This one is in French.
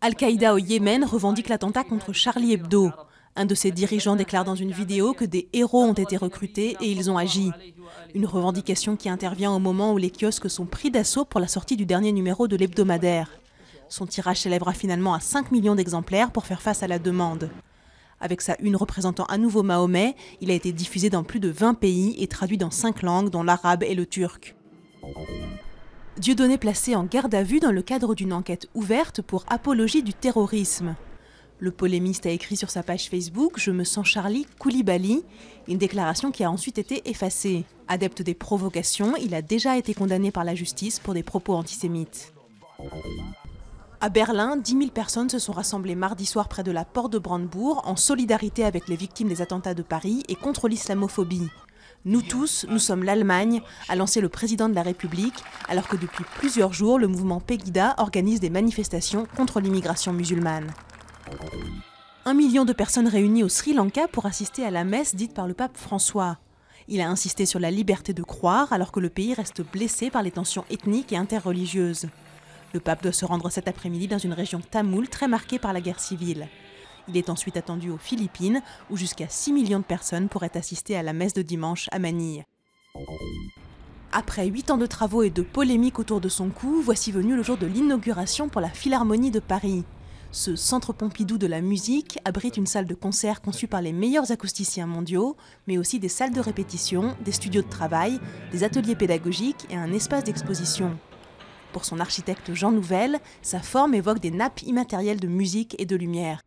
Al-Qaïda au Yémen revendique l'attentat contre Charlie Hebdo. Un de ses dirigeants déclare dans une vidéo que des héros ont été recrutés et ils ont agi. Une revendication qui intervient au moment où les kiosques sont pris d'assaut pour la sortie du dernier numéro de l'hebdomadaire. Son tirage s'élèvera finalement à 5 millions d'exemplaires pour faire face à la demande. Avec sa une représentant à nouveau Mahomet, il a été diffusé dans plus de 20 pays et traduit dans 5 langues, dont l'arabe et le turc. Dieudonné placé en garde à vue dans le cadre d'une enquête ouverte pour apologie du terrorisme. Le polémiste a écrit sur sa page Facebook « Je me sens Charlie Koulibaly », une déclaration qui a ensuite été effacée. Adepte des provocations, il a déjà été condamné par la justice pour des propos antisémites. À Berlin, 10 000 personnes se sont rassemblées mardi soir près de la porte de Brandebourg en solidarité avec les victimes des attentats de Paris et contre l'islamophobie. Nous tous, nous sommes l'Allemagne, a lancé le président de la République, alors que depuis plusieurs jours, le mouvement Pegida organise des manifestations contre l'immigration musulmane. 1 million de personnes réunies au Sri Lanka pour assister à la messe dite par le pape François. Il a insisté sur la liberté de croire alors que le pays reste blessé par les tensions ethniques et interreligieuses. Le pape doit se rendre cet après-midi dans une région tamoule très marquée par la guerre civile. Il est ensuite attendu aux Philippines, où jusqu'à 6 millions de personnes pourraient assister à la messe de dimanche à Manille. Après 8 ans de travaux et de polémiques autour de son cou, voici venu le jour de l'inauguration pour la Philharmonie de Paris. Ce centre Pompidou de la musique abrite une salle de concert conçue par les meilleurs acousticiens mondiaux, mais aussi des salles de répétition, des studios de travail, des ateliers pédagogiques et un espace d'exposition. Pour son architecte Jean Nouvel, sa forme évoque des nappes immatérielles de musique et de lumière.